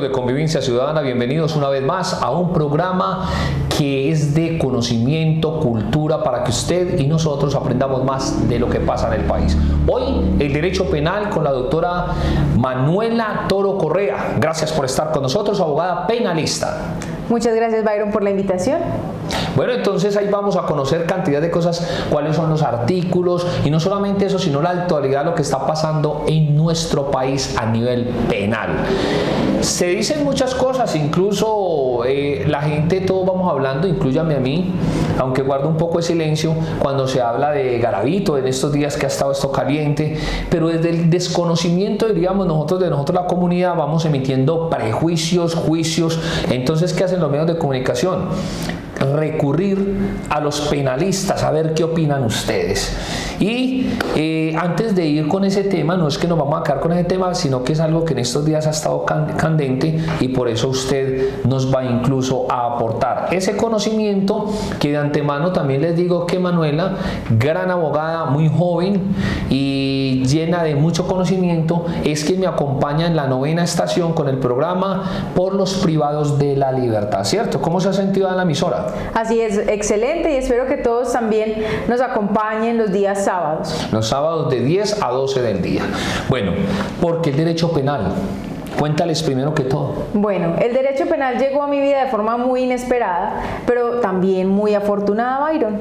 De Convivencia Ciudadana, bienvenidos una vez más a un programa que es de conocimiento, cultura, para que usted y nosotros aprendamos más de lo que pasa en el país. Hoy, el derecho penal con la doctora Manuela Toro Correa. Gracias por estar con nosotros, abogada penalista. Muchas gracias, Byron, por la invitación. Bueno, entonces ahí vamos a conocer cantidad de cosas, cuáles son los artículos y no solamente eso, sino la actualidad, lo que está pasando en nuestro país a nivel penal. Se dicen muchas cosas, incluso la gente, todos vamos hablando, inclúyame a mí, aunque guardo un poco de silencio cuando se habla de Garavito en estos días que ha estado esto caliente, pero desde el desconocimiento, diríamos nosotros, la comunidad, vamos emitiendo prejuicios, juicios. Entonces, ¿qué hacen los medios de comunicación? Recurrir a los penalistas a ver qué opinan ustedes. Y antes de ir con ese tema, no es que nos vamos a quedar con ese tema, sino que es algo que en estos días ha estado candente y por eso usted nos va incluso a aportar ese conocimiento, que de antemano también les digo que Manuela, gran abogada, muy joven y llena de mucho conocimiento, es quien me acompaña en la 9ª estación con el programa Por los Privados de la Libertad, ¿cierto? ¿Cómo se ha sentido en la emisora? Así es, excelente, y espero que todos también nos acompañen los días sábados. Los sábados de 10 a 12 del día. Bueno, ¿por qué el derecho penal? Cuéntales primero que todo. Bueno, el derecho penal llegó a mi vida de forma muy inesperada, pero también muy afortunada, Byron,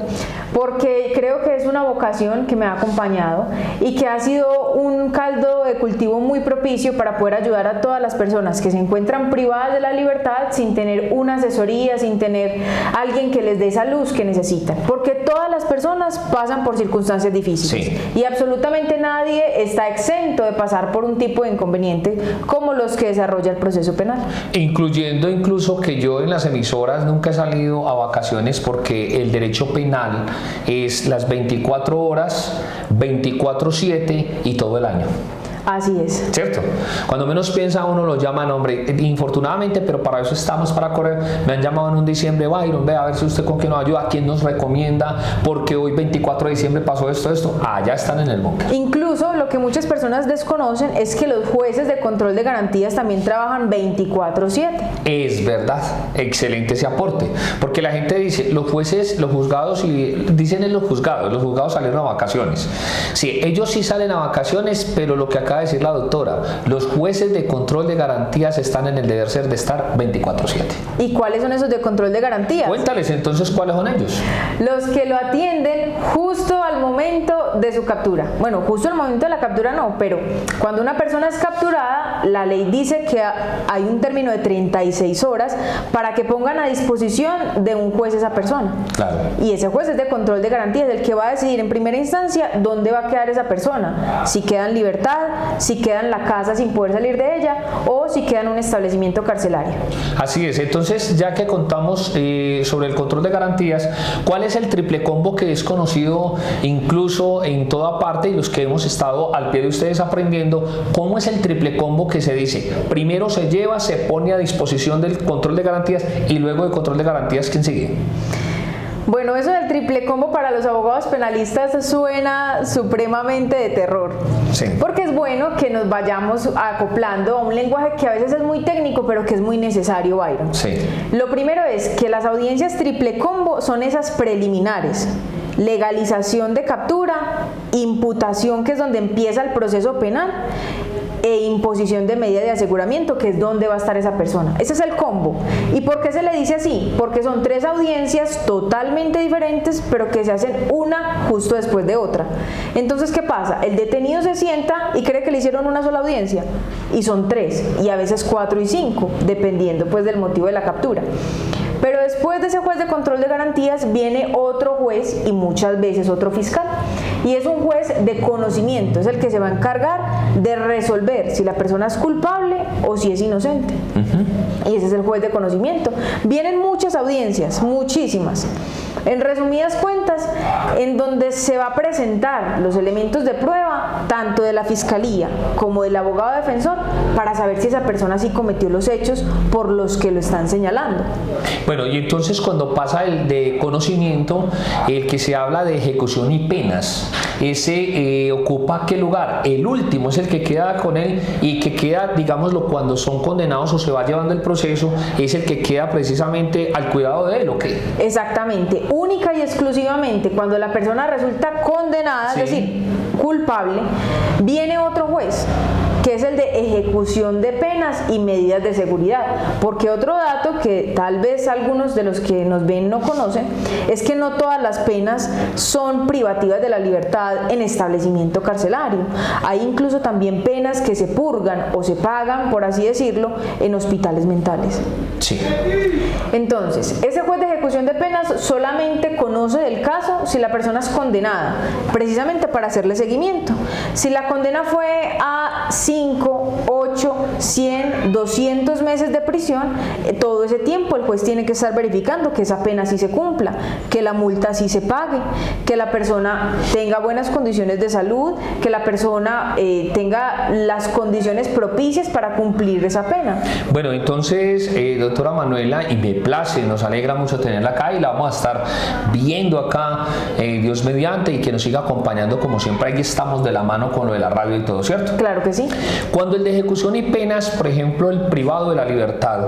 porque creo que es una vocación que me ha acompañado y que ha sido un caldo de cultivo muy propicio para poder ayudar a todas las personas que se encuentran privadas de la libertad sin tener una asesoría, sin tener alguien que les dé esa luz que necesitan, porque todas las personas pasan por circunstancias difíciles, sí, y absolutamente nadie está exento de pasar por un tipo de inconveniente como los que desarrolla el proceso penal. Incluyendo incluso que yo en las emisoras nunca he salido a vacaciones, porque el derecho penal es las 24 horas, 24/7 y todo el año. Así es. ¿Cierto? Cuando menos piensa uno lo llaman, hombre, infortunadamente, pero para eso estamos, para correr. Me han llamado en un diciembre, Byron, ve a ver si usted con quién nos ayuda, quién nos recomienda, porque hoy 24 de diciembre pasó esto. Ya están en el búnker. Incluso lo que muchas personas desconocen es que los jueces de control de garantías también trabajan 24/7. Es verdad, excelente ese aporte, porque la gente dice, los jueces, los juzgados, y dicen en los juzgados salieron a vacaciones. Sí, ellos sí salen a vacaciones, pero lo que acaba de decir la doctora, los jueces de control de garantías están en el deber ser de estar 24/7. ¿Y cuáles son esos de control de garantías? Cuéntales entonces cuáles son ellos. Los que lo atienden justo al momento de su captura. Bueno, justo al momento de la captura no, pero cuando una persona es capturada, la ley dice que hay un término de 36 horas para que pongan a disposición de un juez esa persona. Claro. Y ese juez es de control de garantías, el que va a decidir en primera instancia dónde va a quedar esa persona, si queda en libertad, si queda en la casa sin poder salir de ella o si queda en un establecimiento carcelario. Así es. Entonces, ya que contamos sobre el control de garantías, ¿cuál es el triple combo que es conocido incluso en toda parte y los que hemos estado al pie de ustedes aprendiendo? ¿Cómo es el triple combo que se dice? Primero se lleva, se pone a disposición del control de garantías y luego del control de garantías, ¿quién sigue? Bueno, eso del triple combo para los abogados penalistas suena supremamente de terror. Sí. Porque es bueno que nos vayamos acoplando a un lenguaje que a veces es muy técnico, pero que es muy necesario, Byron. Sí. Lo primero es que las audiencias triple combo son esas preliminares: legalización de captura, imputación, que es donde empieza el proceso penal, e imposición de medida de aseguramiento, que es donde va a estar esa persona. Ese es el combo. ¿Y por qué se le dice así? Porque son 3 audiencias totalmente diferentes, pero que se hacen una justo después de otra. Entonces, ¿qué pasa? El detenido se sienta y cree que le hicieron una sola audiencia, y son 3, y a veces 4 y 5, dependiendo pues del motivo de la captura. Pero después de ese juez de control de garantías viene otro juez y muchas veces otro fiscal. Y es un juez de conocimiento, es el que se va a encargar de resolver si la persona es culpable o si es inocente. Y ese es el juez de conocimiento. Vienen muchas audiencias, muchísimas. En resumidas cuentas, en donde se va a presentar los elementos de prueba, tanto de la fiscalía como del abogado defensor, para saber si esa persona sí cometió los hechos por los que lo están señalando. Bueno, y entonces cuando pasa el de conocimiento, el que se habla de ejecución y penas, ese ocupa ¿qué lugar? El último es el que queda con él y que queda, digámoslo, cuando son condenados o se va llevando el proceso, es el que queda precisamente al cuidado de él, ¿o qué? Exactamente, única y exclusivamente cuando la persona resulta condenada, sí, es decir, culpable, viene otro juez, que es el de ejecución de penas y medidas de seguridad. Porque otro dato que tal vez algunos de los que nos ven no conocen, es que no todas las penas son privativas de la libertad en establecimiento carcelario. Hay incluso también penas que se purgan o se pagan, por así decirlo, en hospitales mentales. Sí. Entonces, ese juez de ejecución de penas solamente conoce del caso si la persona es condenada, precisamente para hacerle seguimiento. Si la condena fue a 5, 8, 100, 200 meses de prisión, todo ese tiempo el juez tiene que estar verificando que esa pena sí se cumpla, que la multa sí se pague, que la persona tenga buenas condiciones de salud, que la persona tenga las condiciones propicias para cumplir esa pena. Bueno, entonces, doctora Manuela, y me place, nos alegra mucho tenerla acá y la vamos a estar viendo acá, Dios mediante, y que nos siga acompañando como siempre. Aquí estamos de la mano con lo de la radio y todo, ¿cierto? Claro que sí. Cuando el de ejecución y penas, por ejemplo, el privado de la libertad,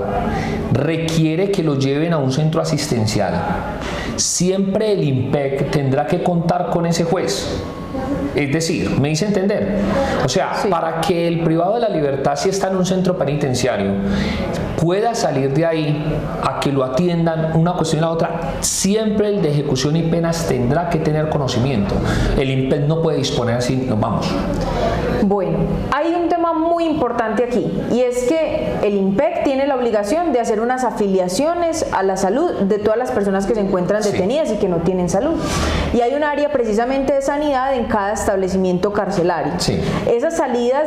requiere que lo lleven a un centro asistencial, siempre el IMPEC tendrá que contar con ese juez. Es decir, me hice entender. O sea, sí, para que el privado de la libertad, si está en un centro penitenciario, pueda salir de ahí a que lo atiendan, una cuestión y la otra, siempre el de ejecución y penas tendrá que tener conocimiento. El IMPEC no puede disponer así, nos vamos. Bueno, hay un tema muy importante aquí, y es que el IMPEC tiene la obligación de hacer unas afiliaciones a la salud de todas las personas que se encuentran detenidas, sí, y que no tienen salud. Y hay un área precisamente de sanidad en cada establecimiento carcelario. Sí. Esas salidas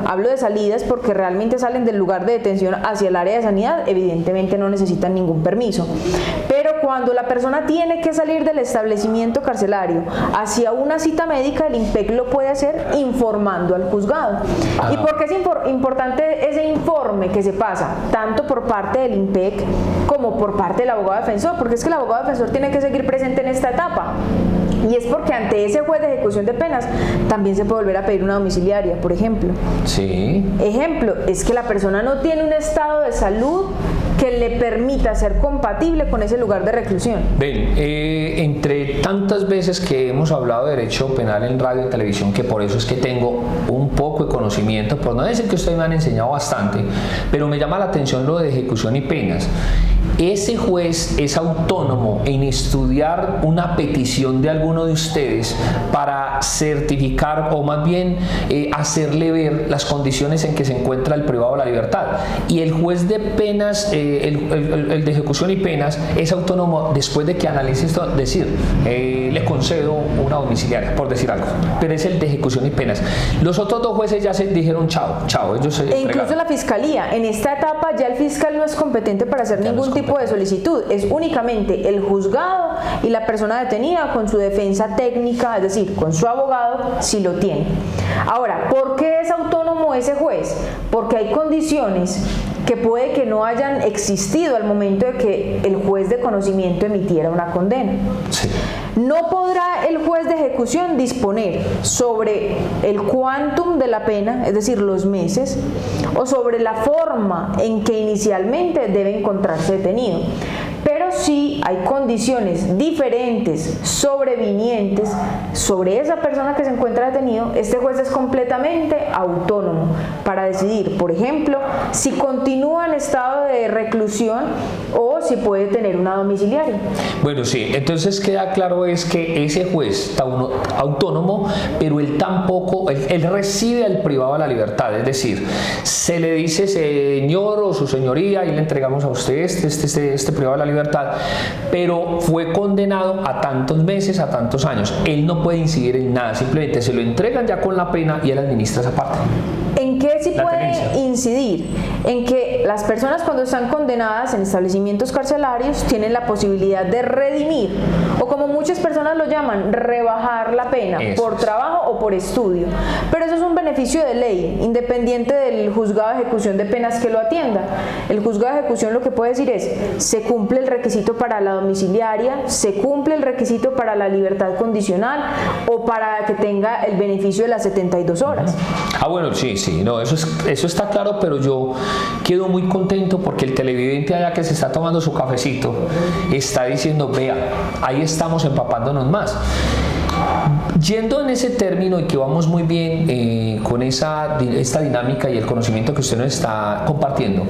hablo de salidas porque realmente salen del lugar de detención hacia el área de sanidad, evidentemente no necesitan ningún permiso. Pero cuando la persona tiene que salir del establecimiento carcelario hacia una cita médica, el IMPEC lo puede hacer informando al juzgado. ¿Y por qué es importante ese informe que se pasa tanto por parte del IMPEC como por parte del abogado defensor? Porque es que el abogado defensor tiene que seguir presente en esta etapa. Y es porque ante ese juez de ejecución de penas también se puede volver a pedir una domiciliaria, por ejemplo. Sí. Ejemplo, es que la persona no tiene un estado de salud que le permita ser compatible con ese lugar de reclusión. Ven, entre tantas veces que hemos hablado de derecho penal en radio y televisión, que por eso es que tengo un poco de conocimiento, por no decir que ustedes me han enseñado bastante, pero me llama la atención lo de ejecución y penas. Ese juez es autónomo en estudiar una petición de alguno de ustedes para certificar o más bien hacerle ver las condiciones en que se encuentra el privado de la libertad. Y el juez de penas, el de ejecución y penas, es autónomo después de que analice esto, le concedo una domiciliaria, por decir algo. Pero es el de ejecución y penas. Los otros dos jueces ya se dijeron chao, ellos se entregaron. Incluso la fiscalía, en esta etapa ya el fiscal no es competente para hacer ningún tipo de solicitud, es únicamente el juzgado y la persona detenida con su defensa técnica, es decir, con su abogado, si lo tiene. Ahora, ¿por qué es autónomo ese juez? Porque hay condiciones que puede que no hayan existido al momento de que el juez de conocimiento emitiera una condena. Sí. No podrá el juez de ejecución disponer sobre el quantum de la pena, es decir, los meses, o sobre la forma en que inicialmente debe encontrarse detenido. Pero sí hay condiciones diferentes, sobrevinientes, sobre esa persona que se encuentra detenido. Este juez es completamente autónomo para decidir, por ejemplo, si continúa en estado de reclusión o si puede tener una domiciliaria. Bueno, sí, entonces queda claro es que ese juez está autónomo, pero él tampoco, él recibe al privado de la libertad, es decir, se le dice señor o su señoría y le entregamos a usted este privado de la libertad, pero fue condenado a tantos meses, a tantos años. Él no puede incidir en nada, simplemente se lo entregan ya con la pena y él administra esa parte. ¿En qué sí puede incidir? En que que las personas cuando están condenadas en establecimientos carcelarios tienen la posibilidad de redimir, o como muchas personas lo llaman, rebajar la pena por trabajo o por estudio. Pero eso es un beneficio de ley, independiente del juzgado de ejecución de penas que lo atienda. El juzgado de ejecución lo que puede decir es, se cumple el requisito para la domiciliaria, se cumple el requisito para la libertad condicional o para que tenga el beneficio de las 72 horas. Bueno, sí, no, eso está claro, pero yo quedo muy contento porque el televidente allá que se está tomando su cafecito está diciendo, vea, ahí estamos empapándonos más. Yendo en ese término y que vamos muy bien con esta dinámica y el conocimiento que usted nos está compartiendo,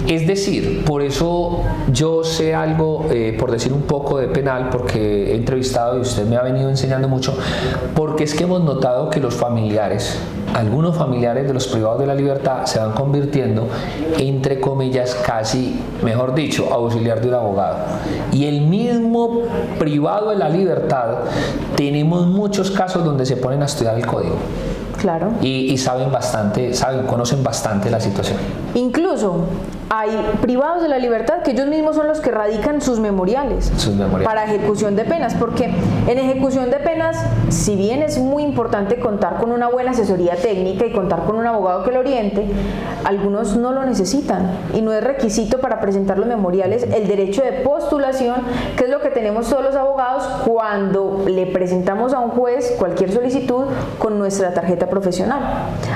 es decir, por eso yo sé algo, por decir un poco de penal, porque he entrevistado y usted me ha venido enseñando mucho, porque es que hemos notado que los familiares, algunos familiares de los privados de la libertad se van convirtiendo, entre comillas, casi, mejor dicho, auxiliar de un abogado. Y el mismo privado de la libertad, tenemos muchos casos donde se ponen a estudiar el código. Claro. Y conocen bastante la situación. Incluso hay privados de la libertad que ellos mismos son los que radican sus memoriales para ejecución de penas, porque en ejecución de penas, si bien es muy importante contar con una buena asesoría técnica y contar con un abogado que lo oriente, algunos no lo necesitan y no es requisito para presentar los memoriales el derecho de postulación, que es lo que tenemos todos los abogados cuando le presentamos a un juez cualquier solicitud con nuestra tarjeta profesional.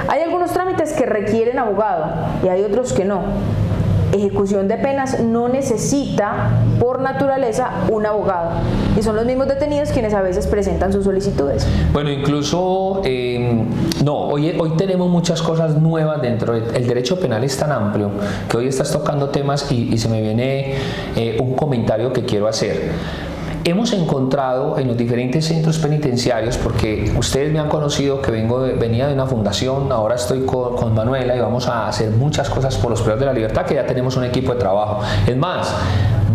Hay algunos trámites que requieren abogado y hay otros que no. Ejecución de penas no necesita por naturaleza un abogado y son los mismos detenidos quienes a veces presentan sus solicitudes. Bueno, incluso hoy tenemos muchas cosas nuevas dentro del derecho penal. Es tan amplio que hoy estás tocando temas y se me viene un comentario que quiero hacer. Hemos encontrado en los diferentes centros penitenciarios, porque ustedes me han conocido que venía de una fundación, ahora estoy con Manuela y vamos a hacer muchas cosas por los privados de la libertad, que ya tenemos un equipo de trabajo. Es más,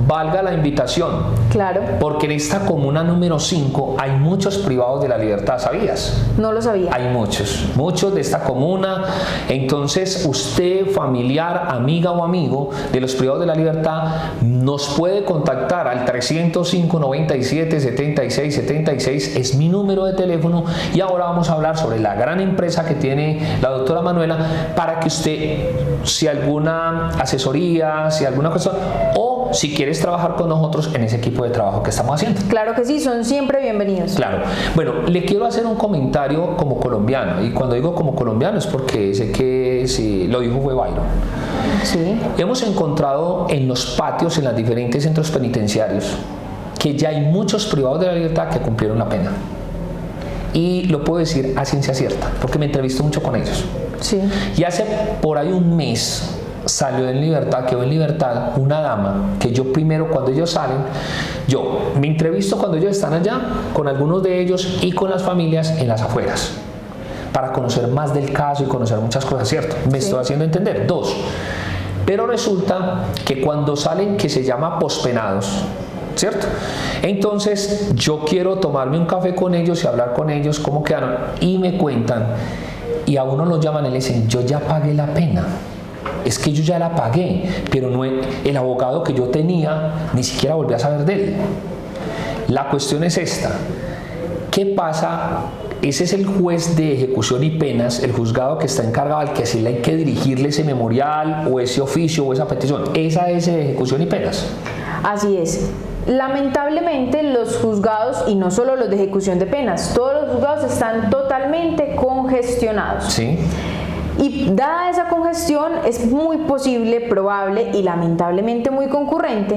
valga la invitación. Claro. Porque en esta comuna número 5 hay muchos privados de la libertad, ¿sabías? No lo sabía. Hay muchos de esta comuna. Entonces, usted, familiar, amiga o amigo de los privados de la libertad, nos puede contactar al 305 97 76 76, es mi número de teléfono, y ahora vamos a hablar sobre la gran empresa que tiene la doctora Manuela para que usted, si alguna asesoría, si alguna cosa, o si quieres trabajar con nosotros en ese equipo de trabajo que estamos haciendo. Claro que sí, son siempre bienvenidos. Claro. Bueno, le quiero hacer un comentario como colombiano, y cuando digo como colombiano es porque sé que si lo dijo fue Byron. Sí. Hemos encontrado en los patios, en los diferentes centros penitenciarios, que ya hay muchos privados de la libertad que cumplieron la pena. Y lo puedo decir a ciencia cierta, porque me entrevisto mucho con ellos. Sí. Y hace por ahí un mes quedó en libertad una dama que yo primero, cuando ellos salen, yo me entrevisto cuando ellos están allá con algunos de ellos y con las familias en las afueras para conocer más del caso y conocer muchas cosas, ¿cierto? Me estoy haciendo entender. 2, pero resulta que cuando salen, que se llama pospenados, ¿cierto? Entonces yo quiero tomarme un café con ellos y hablar con ellos cómo quedaron, y me cuentan, y a uno lo llaman y le dicen, yo ya pagué la pena. Es que yo ya la pagué, pero no, el abogado que yo tenía ni siquiera volví a saber de él. La cuestión es esta: ¿qué pasa? Ese es el juez de ejecución y penas, el juzgado que está encargado, al que sí le hay que dirigirle ese memorial o ese oficio o esa petición. Esa es de ejecución y penas. Así es. Lamentablemente los juzgados, y no solo los de ejecución de penas, todos los juzgados están totalmente congestionados. Sí. Y dada esa congestión, es muy posible, probable y lamentablemente muy concurrente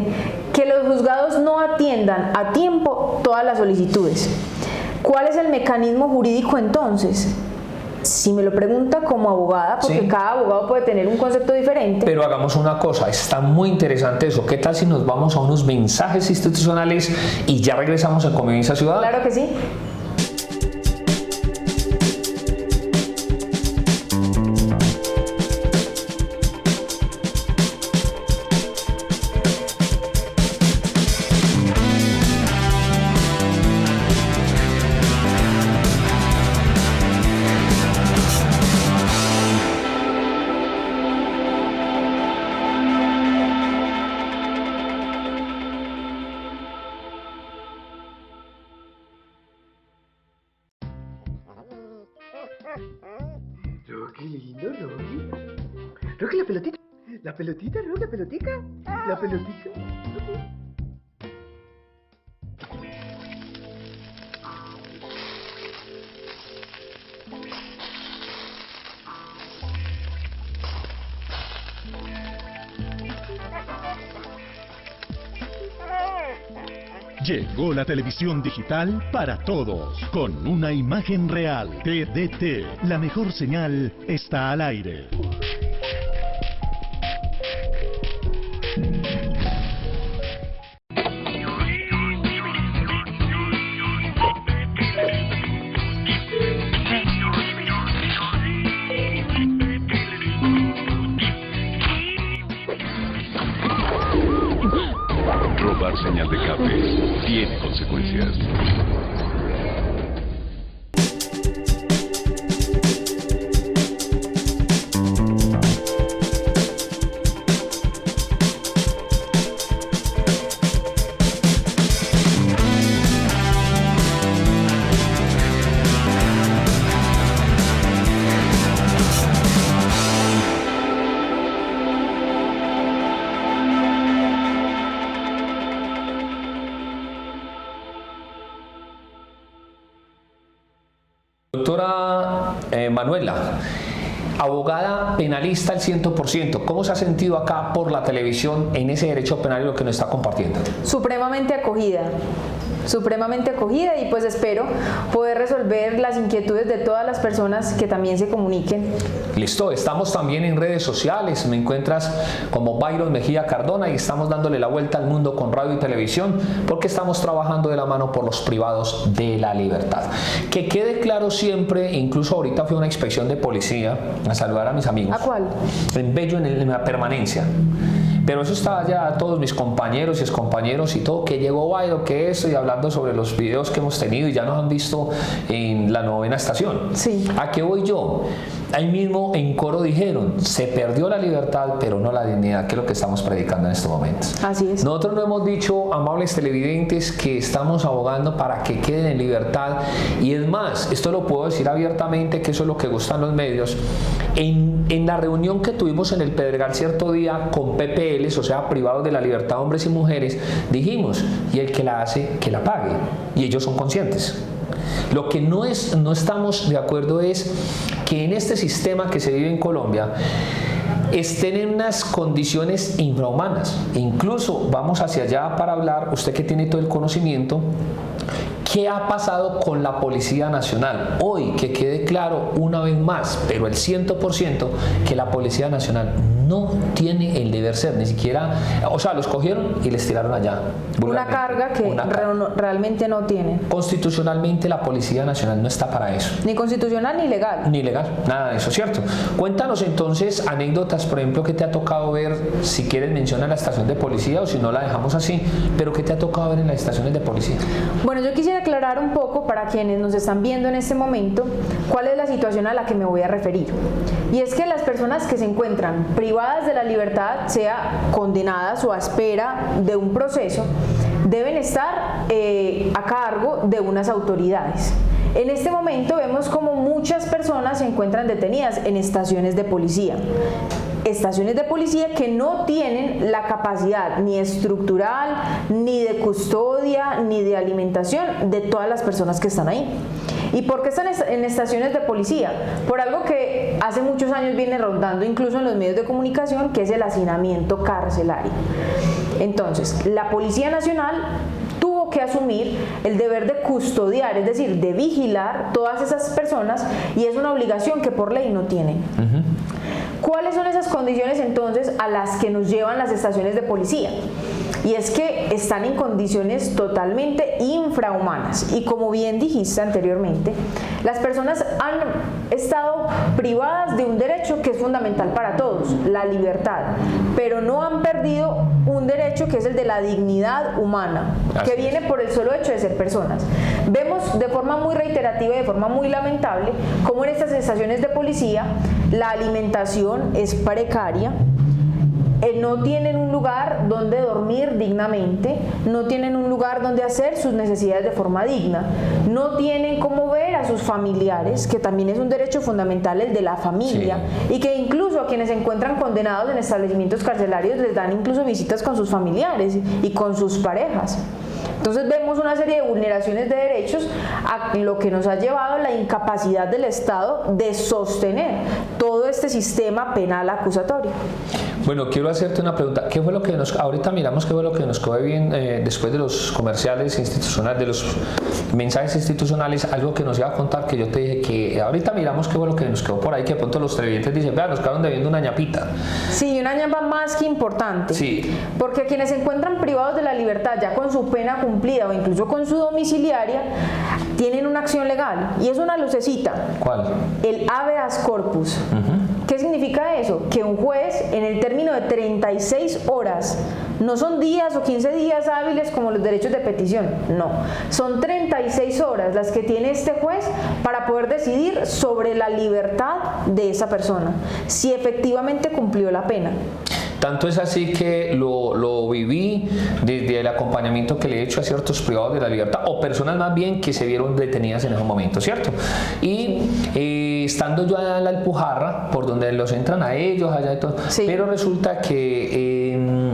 que los juzgados no atiendan a tiempo todas las solicitudes. ¿Cuál es el mecanismo jurídico entonces? Si me lo pregunta como abogada, porque cada abogado puede tener un concepto diferente. Pero hagamos una cosa, está muy interesante eso. ¿Qué tal si nos vamos a unos mensajes institucionales y ya regresamos a Convivencia Ciudadana? Claro que sí. Rocky, lindo, Rocky. Rocky, la pelotita. La pelotita, Rocky, la pelotita. La pelotita. Llegó la televisión digital para todos, con una imagen real. TDT, la mejor señal está al aire. Robar señal de cable tiene consecuencias. Doctora Manuela, abogada penalista al 100%, ¿cómo se ha sentido acá por la televisión en ese derecho penal y lo que nos está compartiendo? Supremamente acogida y pues espero poder resolver las inquietudes de todas las personas que también se comuniquen. Listo, estamos también en redes sociales, me encuentras como Byron Mejía Cardona y estamos dándole la vuelta al mundo con radio y televisión porque estamos trabajando de la mano por los privados de la libertad. Que quede claro siempre, incluso ahorita fui a una inspección de policía a saludar a mis amigos. ¿A cuál? En Bello, en la permanencia. Pero eso está ya todos mis compañeros y excompañeros y todo, que llegó Byron, que eso, y hablando sobre los videos que hemos tenido y ya nos han visto en la 9ª estación. Sí. ¿A qué voy yo? Ahí mismo en coro dijeron, se perdió la libertad, pero no la dignidad, que es lo que estamos predicando en estos momentos. Así es. Nosotros no hemos dicho, amables televidentes, que estamos abogando para que queden en libertad. Y es más, esto lo puedo decir abiertamente, que eso es lo que gustan los medios. En la reunión que tuvimos en el Pedregal cierto día con PPLs, o sea, privados de la libertad, hombres y mujeres, dijimos, y el que la hace, que la pague. Y ellos son conscientes. Lo que no estamos de acuerdo es que en este sistema que se vive en Colombia estén en unas condiciones infrahumanas. Incluso vamos hacia allá para hablar, usted que tiene todo el conocimiento, ¿qué ha pasado con la Policía Nacional? Hoy, que quede claro una vez más, pero el 100%, que la Policía Nacional no tiene el deber ser, ni siquiera, o sea, los cogieron y les tiraron allá. Una carga que realmente no tiene. Constitucionalmente la Policía Nacional no está para eso. Ni constitucional ni legal. Ni legal, nada de eso, ¿cierto? Cuéntanos entonces anécdotas, por ejemplo, que te ha tocado ver, si quieres menciona la estación de policía o si no la dejamos así, pero ¿qué te ha tocado ver en las estaciones de policía? Bueno, yo quisiera aclarar un poco para quienes nos están viendo en este momento cuál es la situación a la que me voy a referir. Y es que las personas que se encuentran privadas de la libertad, sea condenadas o a espera de un proceso, deben estar a cargo de unas autoridades. En este momento vemos como muchas personas se encuentran detenidas en estaciones de policía. Estaciones de policía que no tienen la capacidad ni estructural, ni de custodia, ni de alimentación de todas las personas que están ahí. ¿Y por qué están en estaciones de policía? Por algo que hace muchos años viene rondando incluso en los medios de comunicación, que es el hacinamiento carcelario. Entonces, la Policía Nacional tuvo que asumir el deber de custodiar, es decir, de vigilar todas esas personas, y es una obligación que por ley no tienen. ¿Cuáles son esas condiciones entonces a las que nos llevan las estaciones de policía? Y es que están en condiciones totalmente infrahumanas. Y como bien dijiste anteriormente, las personas han estado privadas de un derecho que es fundamental para todos, la libertad, pero no han perdido un derecho que es el de la dignidad humana, que viene por el solo hecho de ser personas. Vemos de forma muy reiterativa y de forma muy lamentable cómo en estas estaciones de policía la alimentación es precaria. no tienen un lugar donde dormir dignamente, no tienen un lugar donde hacer sus necesidades de forma digna, no tienen cómo ver a sus familiares, que también es un derecho fundamental el de la familia, y que incluso a quienes se encuentran condenados en establecimientos carcelarios les dan incluso visitas con sus familiares y con sus parejas. Entonces vemos una serie de vulneraciones de derechos, a lo que nos ha llevado la incapacidad del Estado de sostener todo este sistema penal acusatorio. Bueno, quiero hacerte una pregunta. ¿Qué fue lo que ahorita miramos qué fue lo que nos quedó bien después de los comerciales institucionales, de los mensajes institucionales? Algo que nos iba a contar, que yo te dije que ahorita miramos qué fue lo que nos quedó por ahí, que de pronto los televidentes dicen, vea, nos quedaron debiendo una ñapita. Sí, una ñapa más que importante. Sí. Porque quienes se encuentran privados de la libertad ya con su pena cumplida o incluso con su domiciliaria, tienen una acción legal, y es una lucecita. ¿Cuál? El habeas corpus. ¿Qué significa eso? Que un juez, en el término de 36 horas, no son días o 15 días hábiles como los derechos de petición, no, son 36 horas las que tiene este juez para poder decidir sobre la libertad de esa persona, si efectivamente cumplió la pena. Tanto es así que lo viví desde el acompañamiento que le he hecho a ciertos privados de la libertad, o personas más bien que se vieron detenidas en ese momento, ¿cierto? Y estando yo allá en la Alpujarra, por donde los entran a ellos, allá y todo, pero resulta que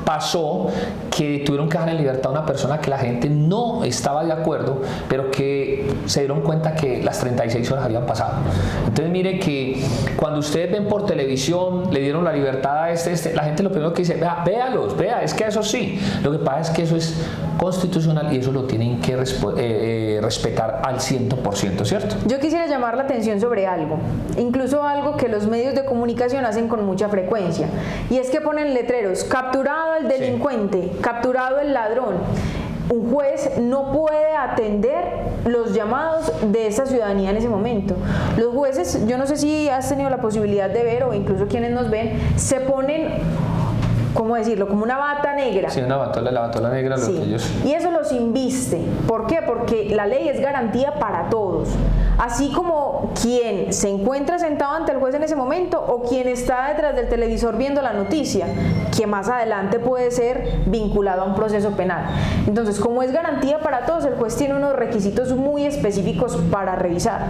pasó que tuvieron que dejar en libertad a una persona que la gente no estaba de acuerdo, pero que se dieron cuenta que las 36 horas habían pasado. Entonces mire que cuando ustedes ven por televisión, le dieron la libertad a la gente lo primero que dice, véalos, es que eso sí. Lo que pasa es que eso es constitucional y eso lo tienen que respetar al 100%, ¿cierto? Yo quisiera llamar la atención sobre algo, incluso algo que los medios de comunicación hacen con mucha frecuencia, y es que ponen letreros: capturado el delincuente, capturado el ladrón. Un juez no puede atender los llamados de esa ciudadanía en ese momento. Los jueces, yo no sé si has tenido la posibilidad de ver, o incluso quienes nos ven, se ponen, ¿cómo decirlo?, como una bata negra. Sí, la batola negra, lo que ellos... Y eso los inviste. ¿Por qué? Porque la ley es garantía para todos. Así como quien se encuentra sentado ante el juez en ese momento, o quien está detrás del televisor viendo la noticia, que más adelante puede ser vinculado a un proceso penal. Entonces, como es garantía para todos, el juez tiene unos requisitos muy específicos para revisar.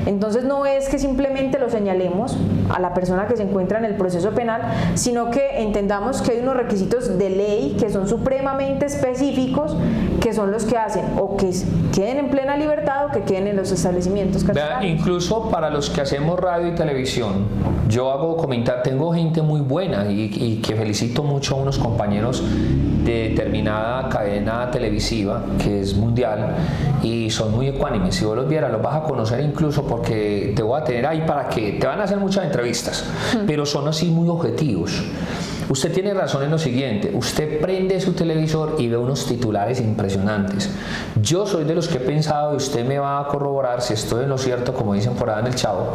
Entonces no es que simplemente lo señalemos a la persona que se encuentra en el proceso penal, sino que entendamos que hay unos requisitos de ley que son supremamente específicos, que son los que hacen o que queden en plena libertad o que queden en los establecimientos carcelarios. Incluso para los que hacemos radio y televisión, yo tengo gente muy buena y que felicito mucho a unos compañeros de determinada cadena televisiva que es mundial y son muy ecuánimes. Si vos los vieras, los vas a conocer incluso porque te voy a tener ahí para que te van a hacer muchas entrevistas, pero son así muy objetivos. Usted tiene razón en lo siguiente: usted prende su televisor y ve unos titulares impresionantes. Yo soy de los que he pensado, y usted me va a corroborar si estoy en lo cierto, como dicen por ahí en el Chavo,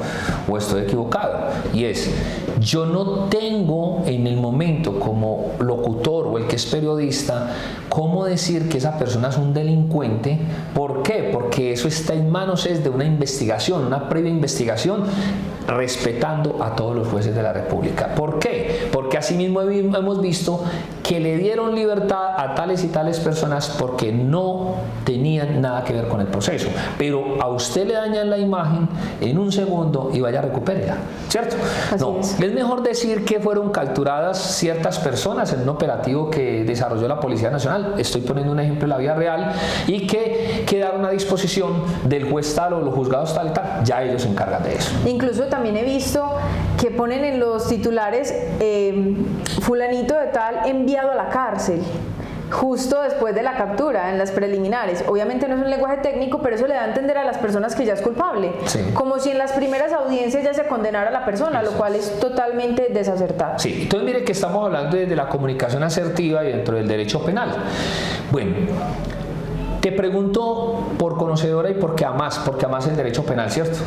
o estoy equivocado. Y es, yo no tengo en el momento como locutor o el que es periodista cómo decir que esa persona es un delincuente. ¿Por qué? Porque eso está en manos de una investigación, una previa investigación, respetando a todos los jueces de la República. ¿Por qué? Porque así mismo hemos visto que le dieron libertad a tales y tales personas porque no tenían nada que ver con el proceso, pero a usted le dañan la imagen en un segundo y vaya, recupérela, ¿cierto? No, es mejor decir que fueron capturadas ciertas personas en un operativo que desarrolló la Policía Nacional, estoy poniendo un ejemplo en la vida real, y que quedaron a disposición del juez tal o los juzgados tal y tal, ya ellos se encargan de eso. Incluso también he visto que ponen en los titulares fulanito de tal enviado a la cárcel justo después de la captura, en las preliminares. Obviamente no es un lenguaje técnico, pero eso le da a entender a las personas que ya es culpable, como si en las primeras audiencias ya se condenara a la persona, lo cual es totalmente desacertado. Sí, entonces mire que estamos hablando de la comunicación asertiva y dentro del derecho penal. Bueno, Te pregunto por conocedora y porque amas el derecho penal, ¿cierto?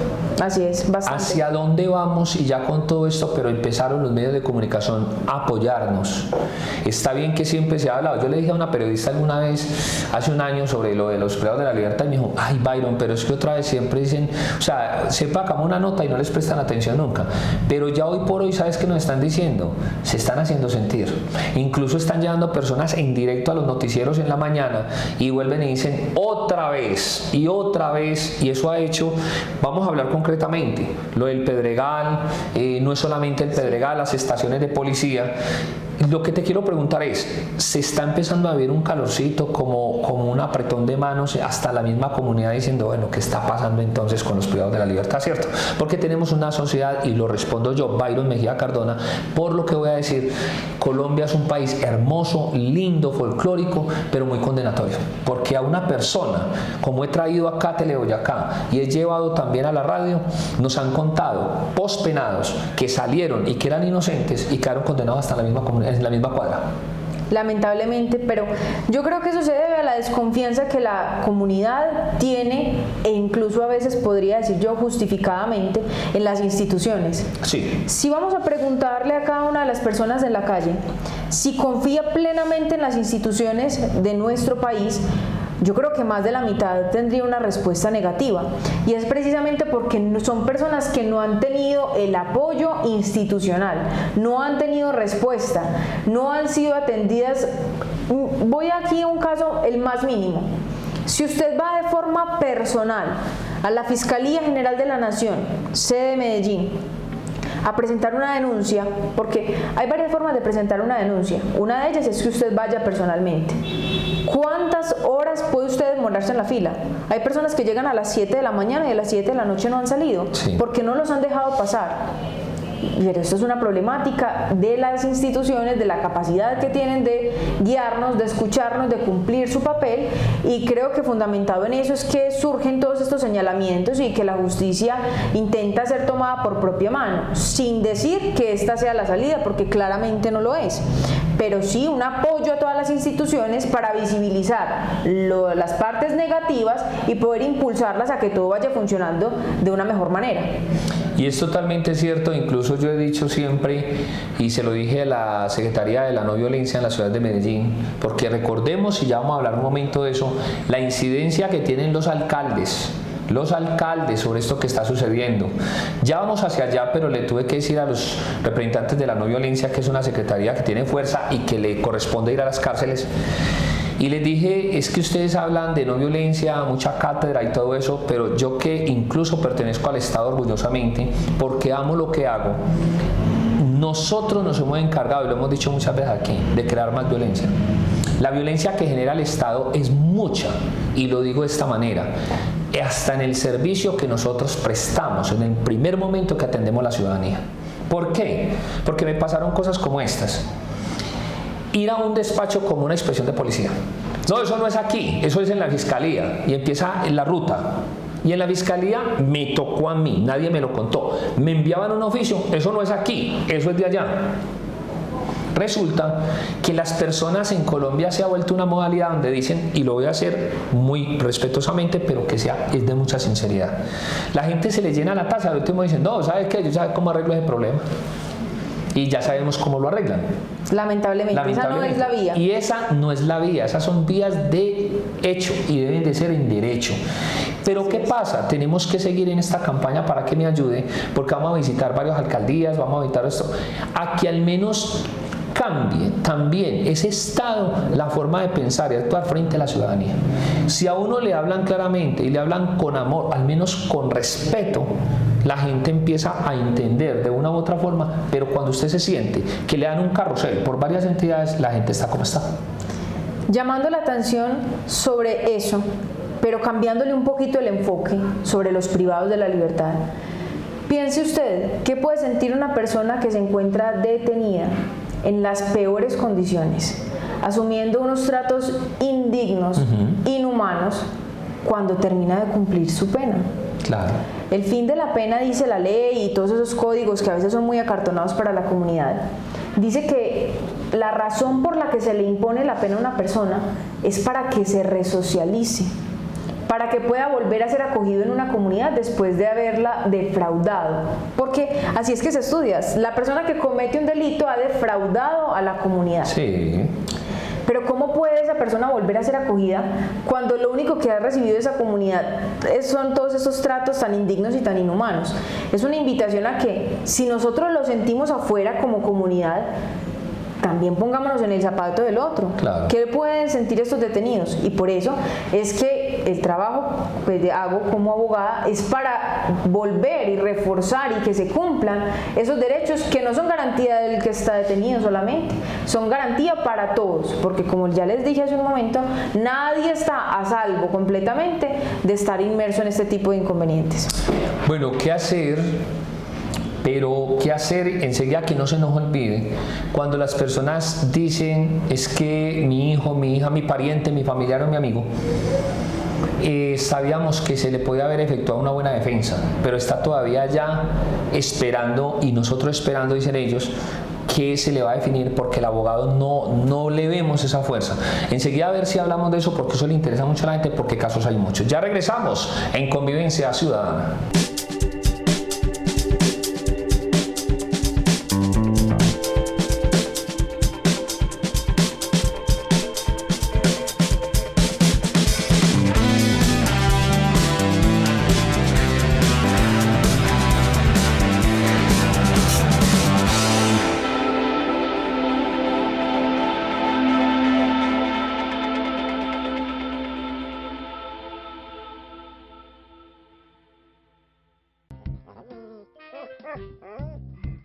Así es, bastante. ¿Hacia dónde vamos? Y ya con todo esto, pero empezaron los medios de comunicación a apoyarnos. Está bien que siempre se ha hablado. Yo le dije a una periodista alguna vez, hace un año, sobre lo de los privados de la libertad, y me dijo, ay Byron, pero es que otra vez siempre dicen, o sea, sepa acá una nota y no les prestan atención nunca. Pero ya hoy por hoy, ¿sabes qué nos están diciendo? Se están haciendo sentir. Incluso están llevando personas en directo a los noticieros en la mañana y vuelven y dicen otra vez, y eso ha hecho, vamos a hablar concretamente, lo del Pedregal, no es solamente el Pedregal, las estaciones de policía. Lo que te quiero preguntar es, ¿se está empezando a ver un calorcito, como un apretón de manos hasta la misma comunidad diciendo, bueno, ¿qué está pasando entonces con los privados de la libertad, cierto? Porque tenemos una sociedad, y lo respondo yo, Byron Mejía Cardona, por lo que voy a decir, Colombia es un país hermoso, lindo, folclórico, pero muy condenatorio, porque a una persona, como he traído acá a Teleboyacá y he llevado también a la radio, nos han contado pospenados que salieron y que eran inocentes y quedaron condenados hasta la misma comunidad, en la misma cuadra. Lamentablemente, pero yo creo que eso se debe a la desconfianza que la comunidad tiene, e incluso a veces podría decir yo justificadamente, en las instituciones. Sí. Si vamos a preguntarle a cada una de las personas en la calle si confía plenamente en las instituciones de nuestro país, yo creo que más de la mitad tendría una respuesta negativa, y es precisamente porque son personas que no han tenido el apoyo institucional, no han tenido respuesta, no han sido atendidas. Voy aquí a un caso, el más mínimo. Si usted va de forma personal a la Fiscalía General de la Nación, sede de Medellín, a presentar una denuncia, porque hay varias formas de presentar una denuncia, una de ellas es que usted vaya personalmente. ¿Cuántas horas puede usted demorarse en la fila? Hay personas que llegan a las 7 de la mañana y a las 7 de la noche no han salido, sí, porque no los han dejado pasar. Pero esto es una problemática de las instituciones, de la capacidad que tienen de guiarnos, de escucharnos, de cumplir su papel, y creo que fundamentado en eso es que surgen todos estos señalamientos y que la justicia intenta ser tomada por propia mano, sin decir que esta sea la salida, porque claramente no lo es, pero sí un apoyo a todas las instituciones para visibilizar las partes negativas y poder impulsarlas a que todo vaya funcionando de una mejor manera. Y es totalmente cierto, incluso yo he dicho siempre, y se lo dije a la Secretaría de la No Violencia en la ciudad de Medellín, porque recordemos, y ya vamos a hablar un momento de eso, la incidencia que tienen los alcaldes sobre esto que está sucediendo. Ya vamos hacia allá, pero le tuve que decir a los representantes de la No Violencia, que es una secretaría que tiene fuerza y que le corresponde ir a las cárceles, y les dije, es que ustedes hablan de no violencia, mucha cátedra y todo eso, pero yo, que incluso pertenezco al Estado orgullosamente, porque amo lo que hago, nosotros nos hemos encargado, y lo hemos dicho muchas veces aquí, de crear más violencia. La violencia que genera el Estado es mucha, y lo digo de esta manera, hasta en el servicio que nosotros prestamos, en el primer momento que atendemos a la ciudadanía. ¿Por qué? Porque me pasaron cosas como estas. Ir a un despacho como una inspección de policía. No, eso no es aquí, eso es en la fiscalía, y empieza en la ruta. Y en la fiscalía me tocó a mí, nadie me lo contó. Me enviaban un oficio, eso no es aquí, eso es de allá. Resulta que las personas en Colombia se ha vuelto una modalidad donde dicen, y lo voy a hacer muy respetuosamente, pero que es de mucha sinceridad. La gente se le llena la taza, al último dicen, no, ¿sabes qué? Yo sé cómo arreglo ese problema. Y ya sabemos cómo lo arreglan. Lamentablemente, esa no es la vía. Y esa no es la vía, esas son vías de hecho y deben de ser en derecho. Pero ¿qué pasa? Tenemos que seguir en esta campaña para que me ayude, porque vamos a visitar varias alcaldías, vamos a visitar esto, a que al menos cambie también ese Estado, la forma de pensar y actuar frente a la ciudadanía. Si a uno le hablan claramente y le hablan con amor, al menos con respeto, la gente empieza a entender de una u otra forma, pero cuando usted se siente que le dan un carrusel por varias entidades, la gente está como está. Llamando la atención sobre eso, pero cambiándole un poquito el enfoque sobre los privados de la libertad. Piense usted, ¿qué puede sentir una persona que se encuentra detenida en las peores condiciones, asumiendo unos tratos indignos, inhumanos, cuando termina de cumplir su pena? Claro. El fin de la pena, dice la ley y todos esos códigos que a veces son muy acartonados para la comunidad, dice que la razón por la que se le impone la pena a una persona es para que se resocialice, para que pueda volver a ser acogido en una comunidad después de haberla defraudado. Porque así es que se estudia. La persona que comete un delito ha defraudado a la comunidad. Sí. Pero ¿cómo puede esa persona volver a ser acogida cuando lo único que ha recibido de esa comunidad son todos esos tratos tan indignos y tan inhumanos? Es una invitación a que, si nosotros lo sentimos afuera como comunidad, también pongámonos en el zapato del otro. Claro. ¿Qué pueden sentir estos detenidos? Y por eso es que el trabajo que hago como abogada es para volver y reforzar y que se cumplan esos derechos que no son garantía del que está detenido solamente, son garantía para todos, porque como ya les dije hace un momento, nadie está a salvo completamente de estar inmerso en este tipo de inconvenientes. Bueno, ¿qué hacer? Pero ¿qué hacer enseguida que no se nos olvide? Cuando las personas dicen, es que mi hijo, mi hija, mi pariente, mi familiar o mi amigo, sabíamos que se le podía haber efectuado una buena defensa, pero está todavía ya esperando, y nosotros esperando, dicen ellos, que se le va a definir porque el abogado no le vemos esa fuerza. Enseguida a ver si hablamos de eso, porque eso le interesa mucho a la gente, porque casos hay muchos. Ya regresamos en Convivencia Ciudadana.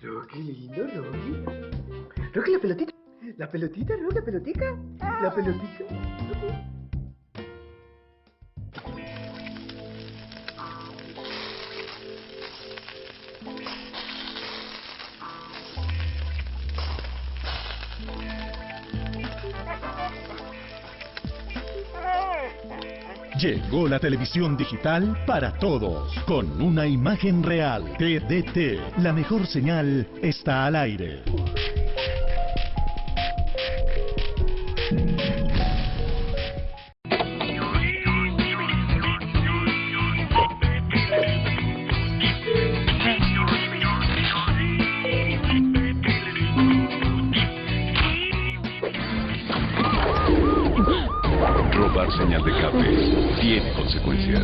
Rocky, lindo, Rocky. Rocky, la pelotita. La pelotita, Rocky, la pelotica. La pelotita. Rocky. Llegó la televisión digital para todos, con una imagen real. TDT, la mejor señal está al aire. Robar señal de cable tiene consecuencias.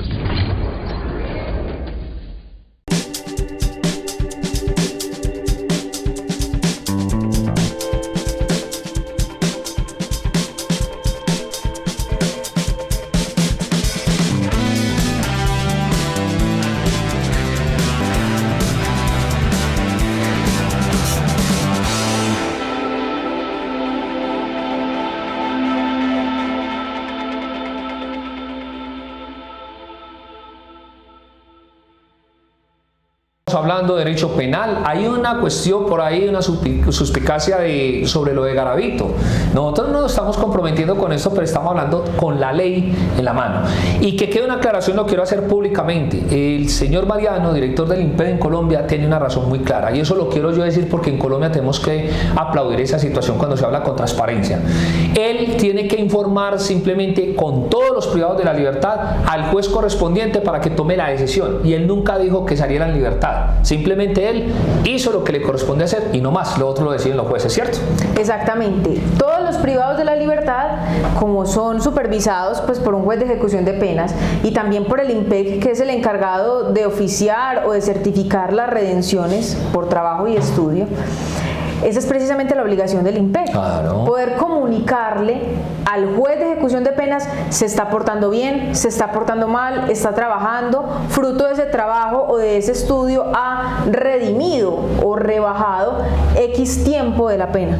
Hablando de derecho penal, hay una cuestión por ahí, una suspicacia sobre lo de Garavito. Nosotros no nos estamos comprometiendo con esto, pero estamos hablando con la ley en la mano. Y que quede una aclaración, lo quiero hacer públicamente. El señor Mariano, director del INPED en Colombia, tiene una razón muy clara, y eso lo quiero yo decir porque en Colombia tenemos que aplaudir esa situación cuando se habla con transparencia. Él tiene que informar simplemente con todos los privados de la libertad al juez correspondiente para que tome la decisión, y él nunca dijo que saliera en libertad. Simplemente él hizo lo que le corresponde hacer y no más, lo otro lo deciden los jueces, ¿cierto? Exactamente. Todos los privados de la libertad, como son supervisados pues por un juez de ejecución de penas y también por el INPEC, que es el encargado de oficiar o de certificar las redenciones por trabajo y estudio, esa es precisamente la obligación del INPEC. Claro. Poder comunicarle al juez de ejecución de penas, se está portando bien, se está portando mal, está trabajando, fruto de ese trabajo o de ese estudio ha redimido o rebajado X tiempo de la pena.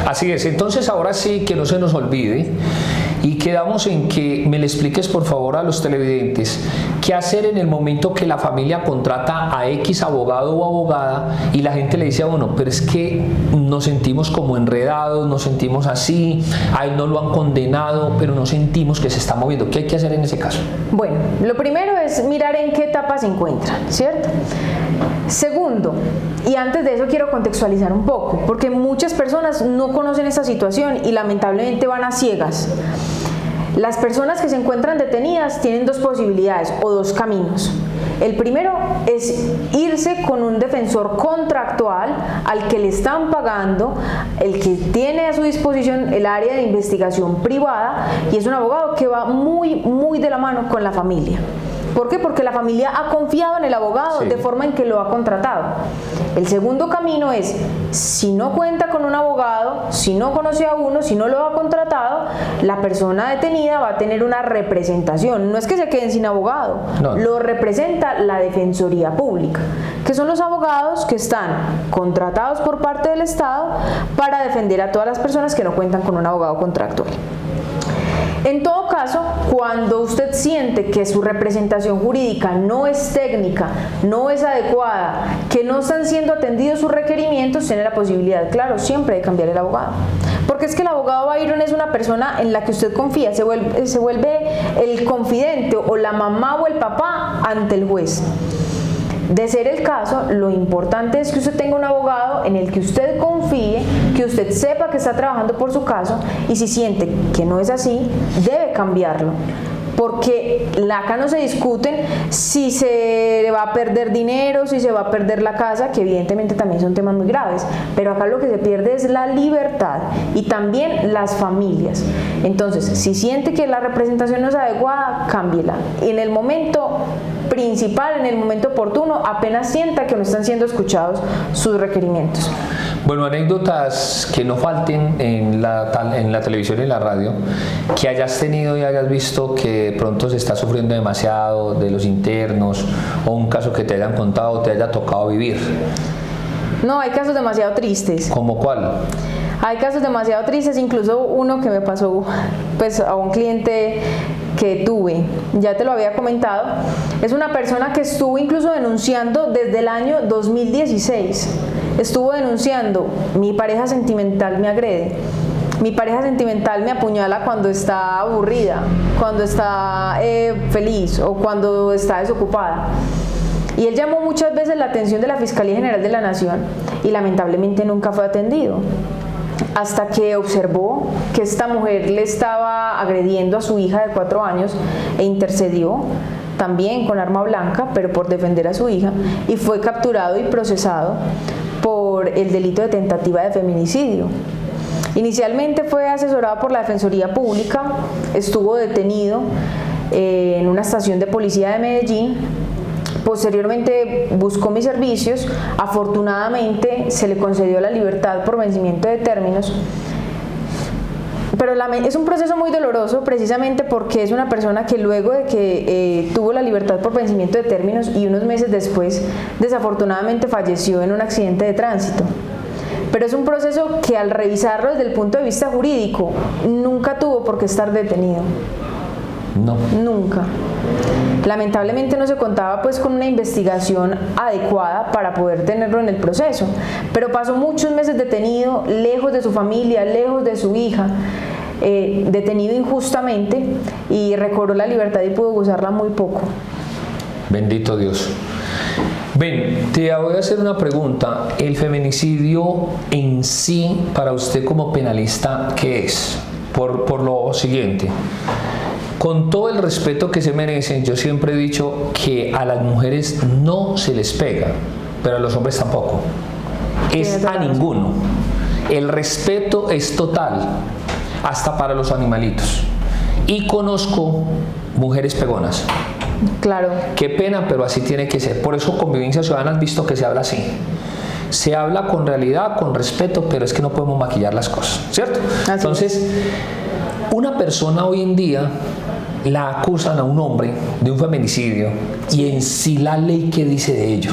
Así es, entonces ahora sí que no se nos olvide y quedamos en que me le expliques por favor a los televidentes qué hacer en el momento que la familia contrata a X abogado o abogada y la gente le dice a uno, pero es que nos sentimos como enredados, nos sentimos así, a él no lo han condenado, pero no sentimos que se está moviendo. ¿Qué hay que hacer en ese caso? Bueno, lo primero es mirar en qué etapa se encuentra, ¿cierto? Segundo, y antes de eso quiero contextualizar un poco, porque muchas personas no conocen esta situación y lamentablemente van a ciegas. Las personas que se encuentran detenidas tienen dos posibilidades o dos caminos. El primero es irse con un defensor contractual al que le están pagando, el que tiene a su disposición el área de investigación privada, y es un abogado que va muy de la mano con la familia. ¿Por qué? Porque la familia ha confiado en el abogado de forma en que lo ha contratado. El segundo camino es, si no cuenta con un abogado, si no conoce a uno, si no lo ha contratado, la persona detenida va a tener una representación. No es que se queden sin abogado, lo representa la Defensoría Pública, que son los abogados que están contratados por parte del Estado para defender a todas las personas que no cuentan con un abogado contractual. En todo caso, cuando usted siente que su representación jurídica no es técnica, no es adecuada, que no están siendo atendidos sus requerimientos, tiene la posibilidad, claro, siempre de cambiar el abogado. Porque es que el abogado Byron es una persona en la que usted confía, se vuelve el confidente o la mamá o el papá ante el juez. De ser el caso, lo importante es que usted tenga un abogado en el que usted confíe, que usted sepa que está trabajando por su caso, y si siente que no es así, debe cambiarlo. Porque acá no se discuten si se va a perder dinero, si se va a perder la casa, que evidentemente también son temas muy graves, pero acá lo que se pierde es la libertad y también las familias. Entonces, si siente que la representación no es adecuada, cámbiela. Y en el momento principal, en el momento oportuno, apenas sienta que no están siendo escuchados sus requerimientos. Bueno, anécdotas que no falten en la televisión y en la radio, que hayas tenido y hayas visto que de pronto se está sufriendo demasiado de los internos, o un caso que te hayan contado o te haya tocado vivir. No, hay casos demasiado tristes. ¿Cómo cuál? Hay casos demasiado tristes, incluso uno que me pasó pues a un cliente que tuve, ya te lo había comentado. Es una persona que estuvo incluso denunciando desde el año 2016. Estuvo denunciando: mi pareja sentimental me agrede, mi pareja sentimental me apuñala cuando está aburrida, cuando está feliz o cuando está desocupada. Y él llamó muchas veces la atención de la Fiscalía General de la Nación y lamentablemente nunca fue atendido. Hasta que observó que esta mujer le estaba agrediendo a su hija de 4 años e intercedió también con arma blanca, pero por defender a su hija, y fue capturado y procesado por el delito de tentativa de feminicidio. Inicialmente fue asesorado por la Defensoría Pública, estuvo detenido en una estación de policía de Medellín. Posteriormente buscó mis servicios, afortunadamente se le concedió la libertad por vencimiento de términos, pero es un proceso muy doloroso precisamente porque es una persona que luego de que tuvo la libertad por vencimiento de términos y unos meses después desafortunadamente falleció en un accidente de tránsito. Pero es un proceso que al revisarlo desde el punto de vista jurídico nunca tuvo por qué estar detenido. No. Nunca. Lamentablemente no se contaba pues con una investigación adecuada para poder tenerlo en el proceso, pero pasó muchos meses detenido, lejos de su familia, lejos de su hija, detenido injustamente, y recobró la libertad y pudo gozarla muy poco. Bendito Dios. Ven, te voy a hacer una pregunta. ¿El feminicidio en sí, para usted como penalista, qué es? Por lo siguiente. Con todo el respeto que se merecen, yo siempre he dicho que a las mujeres no se les pega, pero a los hombres tampoco. Es a ninguno. El respeto es total, hasta para los animalitos. Y conozco mujeres pegonas. Claro. Qué pena, pero así tiene que ser. Por eso Convivencia Ciudadana has visto que se habla así. Se habla con realidad, con respeto, pero es que no podemos maquillar las cosas, ¿cierto? Entonces, una persona hoy en día la acusan a un hombre de un feminicidio, y en sí la ley, ¿qué dice de ello?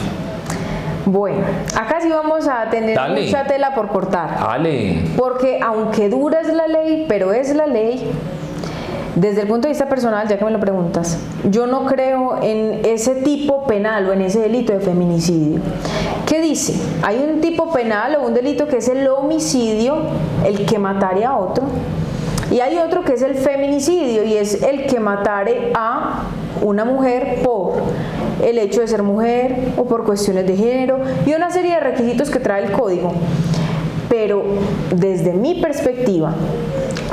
Bueno, acá sí vamos a tener mucha tela por cortar. Dale. Porque aunque dura es la ley, pero es la ley, Desde el punto de vista personal, ya que me lo preguntas, yo no creo en ese tipo penal o en ese delito de feminicidio. ¿Qué dice? Hay un tipo penal o un delito que es el homicidio, el que matare a otro, y hay otro que es el feminicidio, y es el que matare a una mujer por el hecho de ser mujer o por cuestiones de género y una serie de requisitos que trae el código. Pero desde mi perspectiva,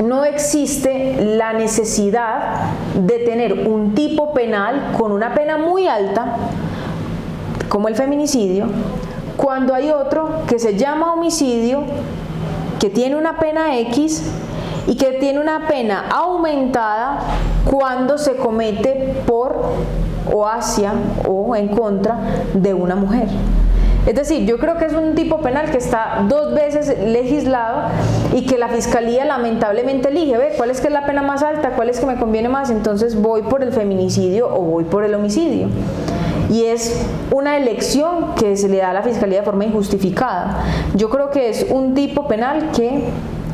no existe la necesidad de tener un tipo penal con una pena muy alta, como el feminicidio, cuando hay otro que se llama homicidio, que tiene una pena X y que tiene una pena aumentada cuando se comete por o hacia o en contra de una mujer. Es decir, yo creo que es un tipo penal que está 2 veces legislado y que la Fiscalía lamentablemente elige, ve, ¿cuál es que es la pena más alta? ¿Cuál es que me conviene más? Entonces voy por el feminicidio o voy por el homicidio. Y es una elección que se le da a la Fiscalía de forma injustificada. Yo creo que es un tipo penal que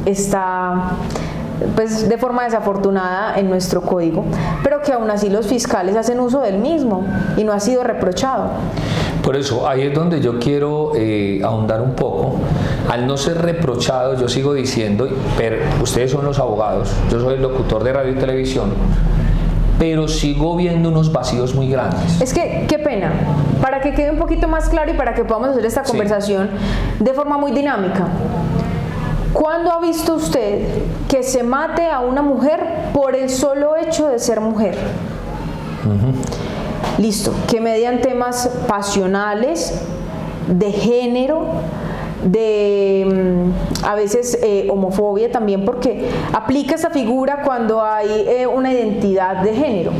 está pues de forma desafortunada en nuestro código, pero que aún así los fiscales hacen uso del mismo y no ha sido reprochado. Por eso, ahí es donde yo quiero ahondar un poco. Al no ser reprochado, yo sigo diciendo, pero ustedes son los abogados, yo soy el locutor de radio y televisión, pero sigo viendo unos vacíos muy grandes. Es que, qué pena, para que quede un poquito más claro y para que podamos hacer esta conversación de forma muy dinámica. ¿Cuándo ha visto usted que se mate a una mujer por el solo hecho de ser mujer? Listo, que median temas pasionales, de género, de a veces homofobia también, porque aplica esa figura cuando hay una identidad de género.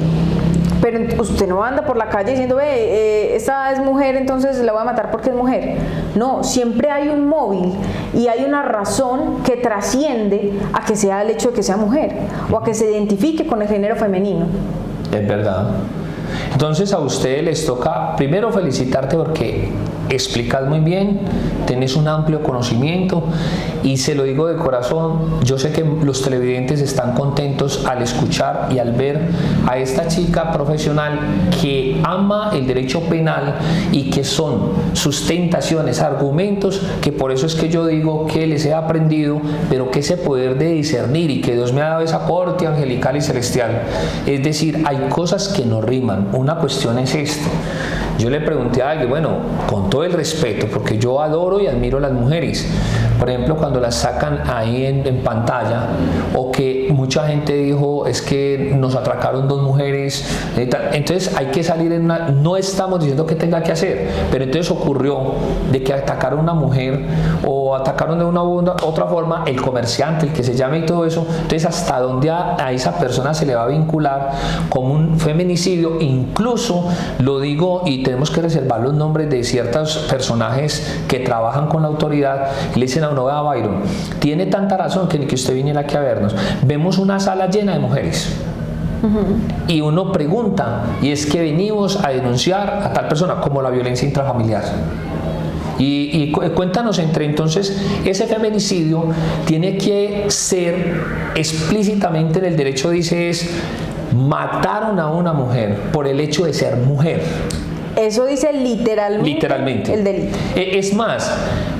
Pero usted no anda por la calle diciendo, esta es mujer, entonces la voy a matar porque es mujer. No, siempre hay un móvil y hay una razón que trasciende a que sea el hecho de que sea mujer o a que se identifique con el género femenino. Es verdad. Entonces a ustedes les toca primero felicitarte porque explicas muy bien, tienes un amplio conocimiento y se lo digo de corazón, yo sé que los televidentes están contentos al escuchar y al ver a esta chica profesional que ama el derecho penal y que son sustentaciones, argumentos que por eso es que yo digo que les he aprendido, pero que ese poder de discernir y que Dios me ha dado esa corte angelical y celestial, es decir, hay cosas que no riman. Una cuestión es esto. Yo le pregunté a alguien, bueno, con todo el respeto, porque yo adoro y admiro a las mujeres, por ejemplo, cuando las sacan ahí en pantalla, o que mucha gente dijo, es que nos atracaron 2 mujeres, entonces hay que salir en una, no estamos diciendo que tenga que hacer, pero entonces ocurrió de que atacaron a una mujer, o atacaron de una u otra forma, el comerciante, el que se llame y todo eso, entonces hasta dónde a esa persona se le va a vincular como un feminicidio, incluso lo digo y tenemos que reservar los nombres de ciertos personajes que trabajan con la autoridad y le dicen a uno, vea Byron, tiene tanta razón que ni que usted viniera aquí a vernos, vemos una sala llena de mujeres y uno pregunta, y es que venimos a denunciar a tal persona como la violencia intrafamiliar. Y cuéntanos entonces, ese feminicidio tiene que ser explícitamente en el derecho, dice, es mataron a una mujer por el hecho de ser mujer. Eso dice literalmente el delito. Es más,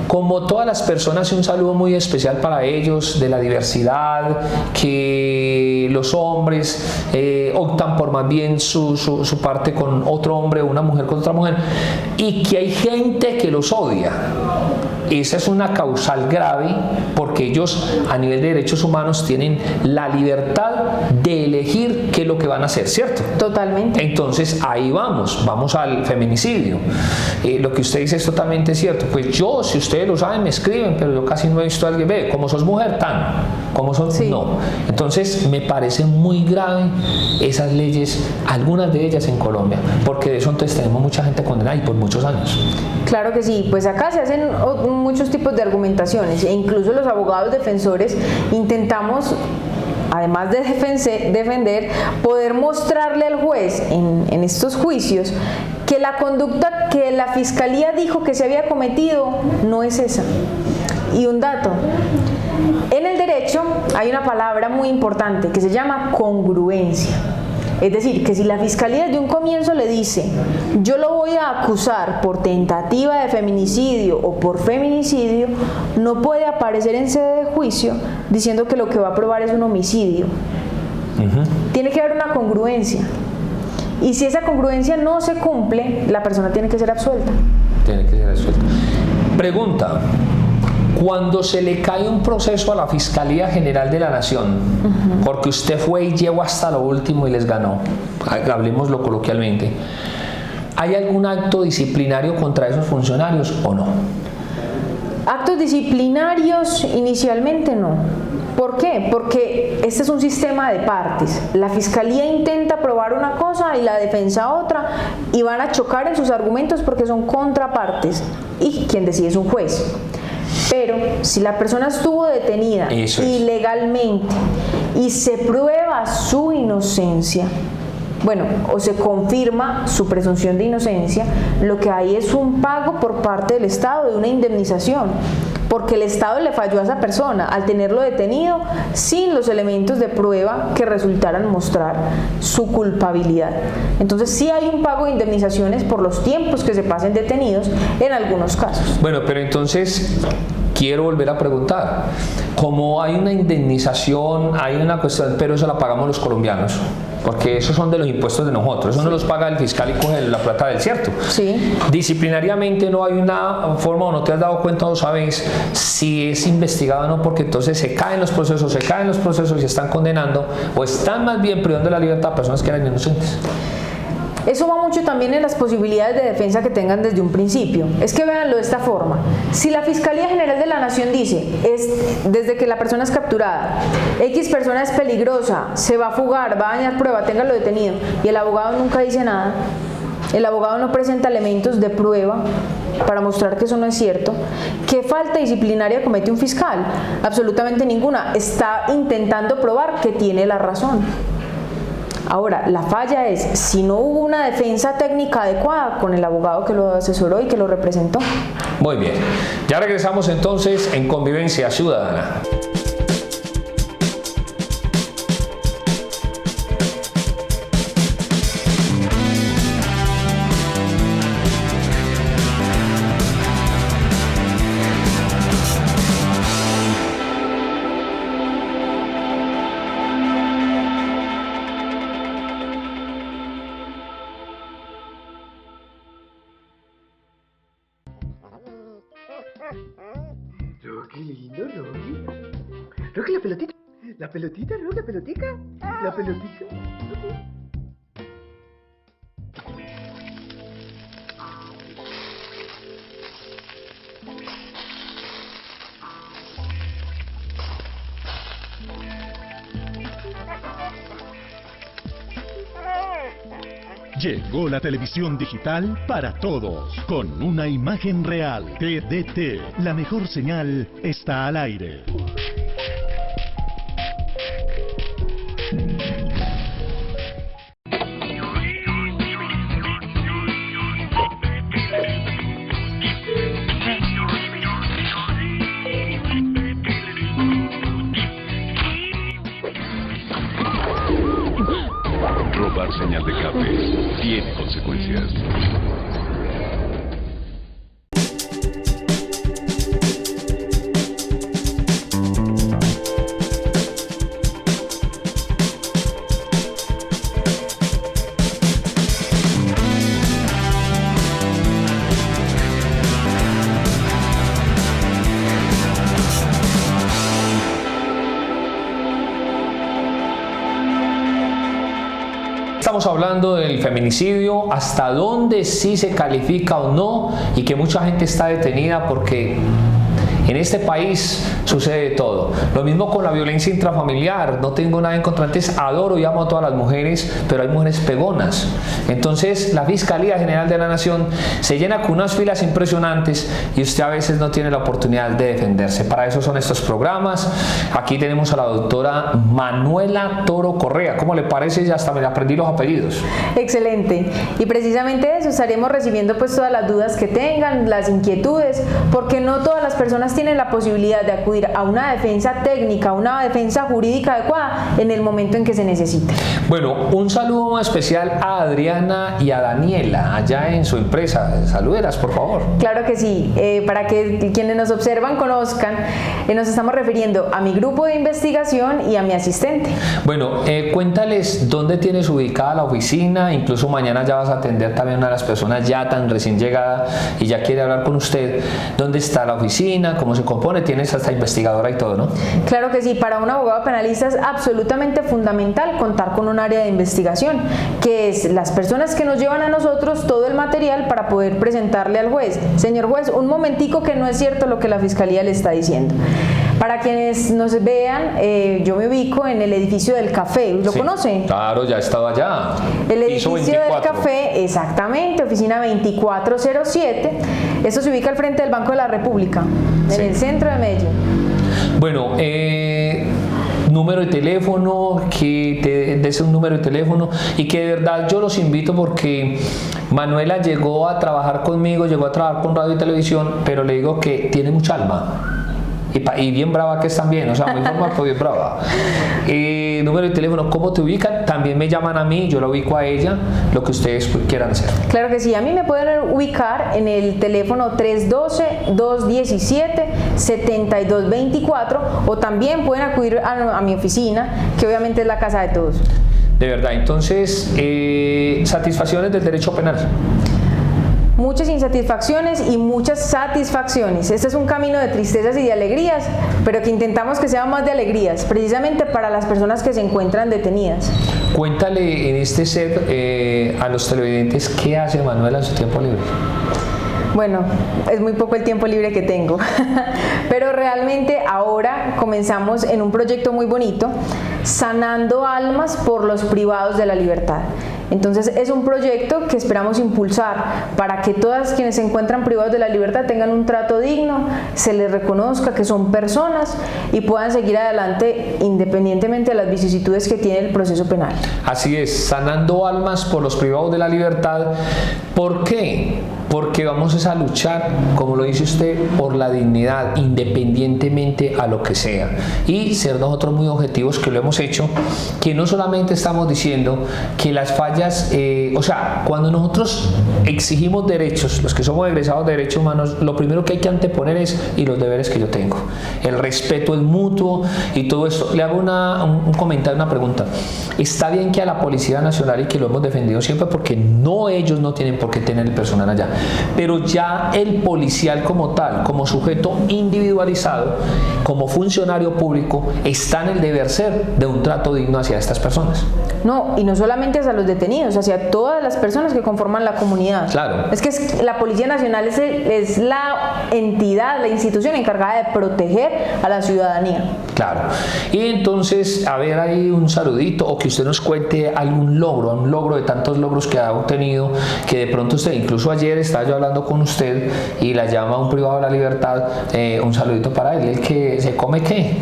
como todas las personas, un saludo muy especial para ellos, de la diversidad, que los hombres optan por más bien su parte con otro hombre o una mujer con otra mujer, y que hay gente que los odia. Esa es una causal grave porque ellos a nivel de derechos humanos tienen la libertad de elegir qué es lo que van a hacer, ¿cierto? Totalmente. Entonces ahí vamos al feminicidio. Lo que usted dice es totalmente cierto. Pues yo, si ustedes lo saben, me escriben, pero yo casi no he visto a alguien, ve, como sos mujer, como son, sí. No. Entonces me parece muy grave esas leyes, algunas de ellas en Colombia, porque de eso entonces tenemos mucha gente condenada y por muchos años. Claro que sí, pues acá se hacen muchos tipos de argumentaciones e incluso los abogados defensores intentamos, además de defender, poder mostrarle al juez en estos juicios que la conducta que la fiscalía dijo que se había cometido no es esa. Y un dato, En el derecho hay una palabra muy importante que se llama congruencia. Es decir, que si la fiscalía desde un comienzo le dice, yo lo voy a acusar por tentativa de feminicidio o por feminicidio, no puede aparecer en sede de juicio diciendo que lo que va a probar es un homicidio. Tiene que haber una congruencia. Y si esa congruencia no se cumple, la persona tiene que ser absuelta. Tiene que ser absuelta. Pregunta. Cuando se le cae un proceso a la Fiscalía General de la Nación, porque usted fue y llegó hasta lo último y les ganó, hablemoslo coloquialmente, ¿hay algún acto disciplinario contra esos funcionarios o no? Actos disciplinarios inicialmente no. ¿Por qué? Porque este es un sistema de partes. La Fiscalía intenta probar una cosa y la defensa otra, y van a chocar en sus argumentos porque son contrapartes, y quien decide es un juez. Pero si la persona estuvo detenida ilegalmente y se prueba su inocencia, bueno, o se confirma su presunción de inocencia, lo que hay es un pago por parte del Estado de una indemnización, porque el Estado le falló a esa persona al tenerlo detenido sin los elementos de prueba que resultaran mostrar su culpabilidad. Entonces sí hay un pago de indemnizaciones por los tiempos que se pasen detenidos en algunos casos. Bueno, pero entonces quiero volver a preguntar, como hay una indemnización, hay una cuestión, pero eso la pagamos los colombianos, porque esos son de los impuestos de nosotros, eso no los paga el fiscal y coge la plata del cierto. Sí. Disciplinariamente no hay una forma, o no te has dado cuenta o sabes si es investigado o no, porque entonces se caen los procesos y están condenando o están más bien privando de la libertad a personas que eran inocentes. Eso va mucho también en las posibilidades de defensa que tengan desde un principio. Es que véanlo de esta forma. Si la Fiscalía General de la Nación dice, desde que la persona es capturada, X persona es peligrosa, se va a fugar, va a dañar prueba, téngalo detenido, y el abogado nunca dice nada, el abogado no presenta elementos de prueba para mostrar que eso no es cierto, ¿qué falta disciplinaria comete un fiscal? Absolutamente ninguna. Está intentando probar que tiene la razón. Ahora, la falla es si no hubo una defensa técnica adecuada con el abogado que lo asesoró y que lo representó. Muy bien, ya regresamos entonces en Convivencia Ciudadana. Qué lindo, Rocky. Rocky, la pelotita. La pelotita, Rocky, la pelotica. La pelotita. Llegó la televisión digital para todos, con una imagen real. TDT, la mejor señal está al aire. Robar señal de cable tiene consecuencias. Estamos hablando del feminicidio, hasta dónde sí se califica o no, y que mucha gente está detenida porque en este país sucede de todo. Lo mismo con la violencia intrafamiliar. No tengo nada en contra, antes adoro y amo a todas las mujeres, pero hay mujeres pegonas. Entonces la Fiscalía General de la Nación se llena con unas filas impresionantes y usted a veces no tiene la oportunidad de defenderse. Para eso son estos programas. Aquí tenemos a la doctora Manuela Toro Correa. ¿Cómo le parece? Ya hasta me aprendí los apellidos. Excelente. Y precisamente de eso estaremos recibiendo pues todas las dudas que tengan, las inquietudes, porque no todas las personas tienen la posibilidad de acudir acudir a una defensa técnica, una defensa jurídica adecuada en el momento en que se necesite. Bueno, un saludo especial a Adriana y a Daniela allá en su empresa. Saluderas, por favor. Claro que sí, para que quienes nos observan conozcan, nos estamos refiriendo a mi grupo de investigación y a mi asistente. Bueno, cuéntales dónde tienes ubicada la oficina, incluso mañana ya vas a atender también a una de las personas ya tan recién llegada y ya quiere hablar con usted. ¿Dónde está la oficina? ¿Cómo se compone? Tienes hasta investigadora y todo, ¿no? Claro que sí, para un abogado penalista es absolutamente fundamental contar con un área de investigación, que es las personas que nos llevan a nosotros todo el material para poder presentarle al juez. Señor juez, un momentico que no es cierto lo que la fiscalía le está diciendo. Para quienes nos vean, yo me ubico en el edificio del café, ¿lo conocen? Claro, ya estaba allá. El edificio del café, exactamente, oficina 2407. Esto se ubica al frente del Banco de la República, en el centro de Medellín. Bueno, número de teléfono, que te des un número de teléfono y que de verdad yo los invito porque Manuela llegó a trabajar conmigo, llegó a trabajar con radio y televisión, pero le digo que tiene mucha alma. Y bien brava que es también, o sea, muy formal, pero bien brava. Número de teléfono, ¿cómo te ubican? También me llaman a mí, yo la ubico a ella, lo que ustedes quieran hacer. Claro que sí, a mí me pueden ubicar en el teléfono 312-217-7224 o también pueden acudir a mi oficina, que obviamente es la casa de todos. De verdad, entonces, satisfacciones del derecho penal. Muchas insatisfacciones y muchas satisfacciones. Este es un camino de tristezas y de alegrías, pero que intentamos que sea más de alegrías, precisamente para las personas que se encuentran detenidas. Cuéntale en este set a los televidentes qué hace Manuela en su tiempo libre. Bueno, es muy poco el tiempo libre que tengo, pero realmente ahora comenzamos en un proyecto muy bonito, sanando almas por los privados de la libertad. Entonces es un proyecto que esperamos impulsar para que todas quienes se encuentran privados de la libertad tengan un trato digno, se les reconozca que son personas y puedan seguir adelante independientemente de las vicisitudes que tiene el proceso penal. Así es, sanando almas por los privados de la libertad. ¿Por qué? Porque vamos a luchar, como lo dice usted, por la dignidad, independientemente a lo que sea. Y ser nosotros muy objetivos, que lo hemos hecho, que no solamente estamos diciendo que las fallas, o sea, cuando nosotros exigimos derechos, los que somos egresados de derechos humanos, lo primero que hay que anteponer es, y los deberes que yo tengo. El respeto es mutuo y todo esto. Le hago un comentario, una pregunta. Está bien que a la Policía Nacional, y que lo hemos defendido siempre, porque no, ellos no tienen por qué tener el personal allá, pero ya el policial como tal, como sujeto individualizado, como funcionario público, está en el deber ser de un trato digno hacia estas personas. No, y no solamente hacia los detenidos, hacia todas las personas que conforman la comunidad. Claro. Es que la Policía Nacional es la entidad, la institución encargada de proteger a la ciudadanía. Claro. Y entonces, a ver ahí un saludito, o que usted nos cuente algún logro, un logro de tantos logros que ha obtenido, que de pronto usted, incluso ayer estaba yo hablando con usted y la llama un privado de la libertad, un saludito para él. ¿Y el que se come qué?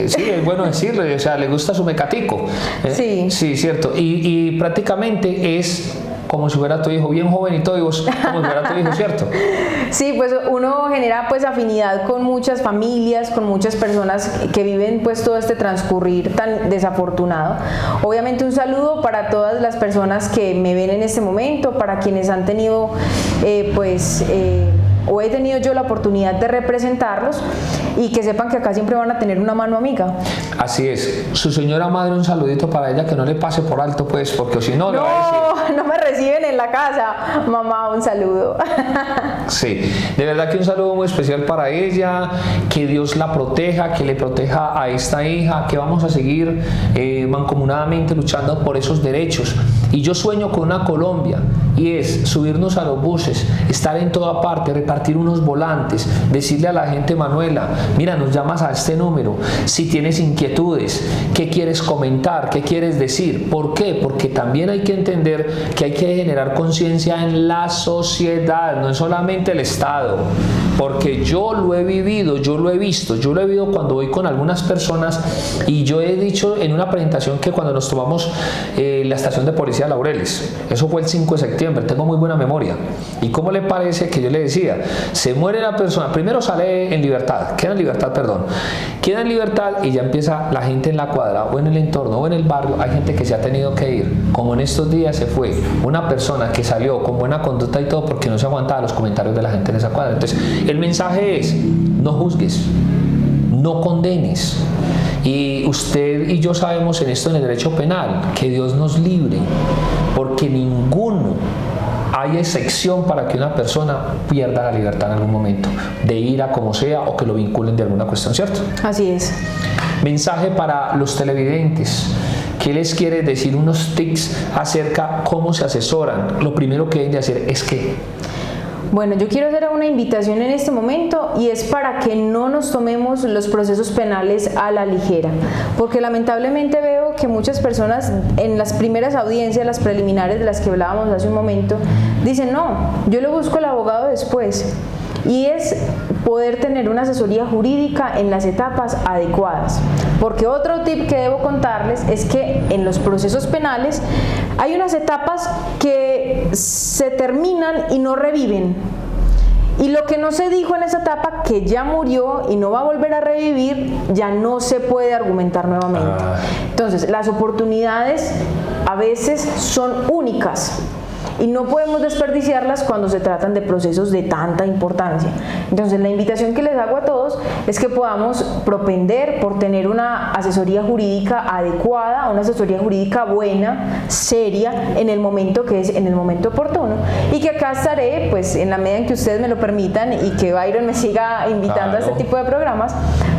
Sí, es bueno decirle, o sea, le gusta su mecatico. Sí. Sí, cierto. Y prácticamente es como si fuera tu hijo, bien jovenito, y vos como si fuera tu hijo, ¿cierto? Sí, pues uno genera pues afinidad con muchas familias, con muchas personas que viven pues todo este transcurrir tan desafortunado. Obviamente un saludo para todas las personas que me ven en este momento, para quienes han tenido o he tenido yo la oportunidad de representarlos, y que sepan que acá siempre van a tener una mano amiga. Así es. Su señora madre, un saludito para ella, que no le pase por alto, pues, porque si no, le va a decir. No me reciben en la casa. Mamá, un saludo. Sí, de verdad que un saludo muy especial para ella, que Dios la proteja, que le proteja a esta hija, que vamos a seguir mancomunadamente luchando por esos derechos. Y yo sueño con una Colombia, y es subirnos a los buses, estar en toda parte, repartir unos volantes, decirle a la gente: Manuela, mira, nos llamas a este número, si tienes inquietudes, qué quieres comentar, qué quieres decir. ¿Por qué? Porque también hay que entender que hay que generar conciencia en la sociedad, no es solamente el Estado, porque yo lo he vivido, yo lo he visto cuando voy con algunas personas, y yo he dicho en una presentación que cuando nos tomamos la estación de policía de Laureles, eso fue el 5 de septiembre, septiembre, tengo muy buena memoria. ¿Y cómo le parece que yo le decía? Se muere la persona, primero sale en libertad, queda en libertad y ya empieza la gente en la cuadra o en el entorno o en el barrio, hay gente que se ha tenido que ir, como en estos días se fue una persona que salió con buena conducta y todo porque no se aguantaba los comentarios de la gente en esa cuadra. Entonces, el mensaje es, no juzgues, no condenes. Y usted y yo sabemos en esto, en el derecho penal, que Dios nos libre, porque hay excepción para que una persona pierda la libertad en algún momento, de ira como sea, o que lo vinculen de alguna cuestión, ¿cierto? Así es. Mensaje para los televidentes. ¿Qué les quiere decir? Unos tips acerca cómo se asesoran. Lo primero que deben de hacer es que... Bueno, yo quiero hacer una invitación en este momento y es para que no nos tomemos los procesos penales a la ligera, porque lamentablemente veo que muchas personas en las primeras audiencias, las preliminares de las que hablábamos hace un momento, dicen no, yo le busco al abogado después. Y es poder tener una asesoría jurídica en las etapas adecuadas. Porque otro tip que debo contarles es que en los procesos penales hay unas etapas que se terminan y no reviven. Y lo que no se dijo en esa etapa, que ya murió y no va a volver a revivir, ya no se puede argumentar nuevamente. Entonces, las oportunidades a veces son únicas y no podemos desperdiciarlas cuando se tratan de procesos de tanta importancia. Entonces, la invitación que les hago a todos es que podamos propender por tener una asesoría jurídica adecuada, una asesoría jurídica buena, seria, en el momento que es, en el momento oportuno, y que acá estaré, pues, en la medida en que ustedes me lo permitan y que Byron me siga invitando a este tipo de programas,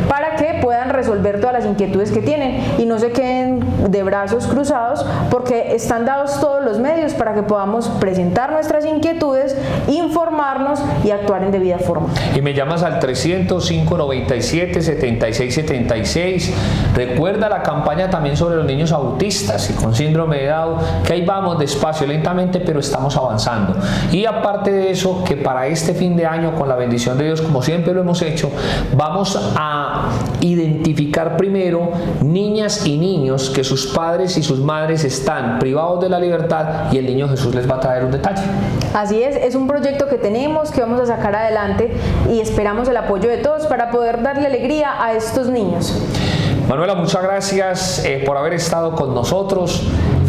para que puedan resolver todas las inquietudes que tienen y no se queden de brazos cruzados, porque están dados todos los medios para que podamos presentar nuestras inquietudes, informarnos y actuar en debida forma. Y me llamas al 300-597-7676. Recuerda la campaña también sobre los niños autistas y con síndrome de Down, que ahí vamos despacio, lentamente, pero estamos avanzando. Y aparte de eso, que para este fin de año, con la bendición de Dios, como siempre lo hemos hecho, vamos a identificar primero niñas y niños que sus padres y sus madres están privados de la libertad, y el niño Jesús les va a traer un detalle. Así es un proyecto que tenemos, que vamos a sacar adelante y esperamos el apoyo de todos para poder darle alegría a estos niños. Manuela, muchas gracias por haber estado con nosotros,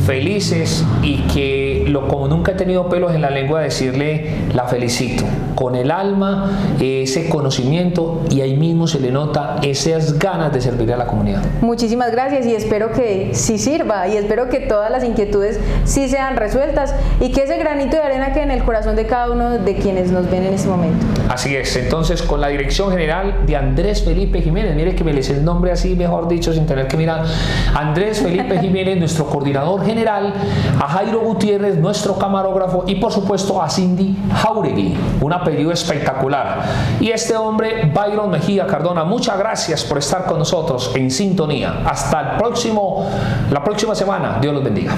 felices, y que como nunca he tenido pelos en la lengua, decirle la felicito, con el alma, ese conocimiento, y ahí mismo se le nota esas ganas de servir a la comunidad. Muchísimas gracias y espero que sí sirva, y espero que todas las inquietudes sí sean resueltas y que ese granito de arena quede en el corazón de cada uno de quienes nos ven en este momento. Así es, entonces con la dirección general de Andrés Felipe Jiménez, mire que me le sé el nombre así, mejor dicho, sin tener que mirar, Andrés Felipe Jiménez, nuestro coordinador general, a Jairo Gutiérrez, nuestro camarógrafo, y por supuesto a Cindy Jauregui, un apellido espectacular, y este hombre, Byron Mejía Cardona. Muchas gracias por estar con nosotros en sintonía. Hasta la próxima semana. Dios los bendiga.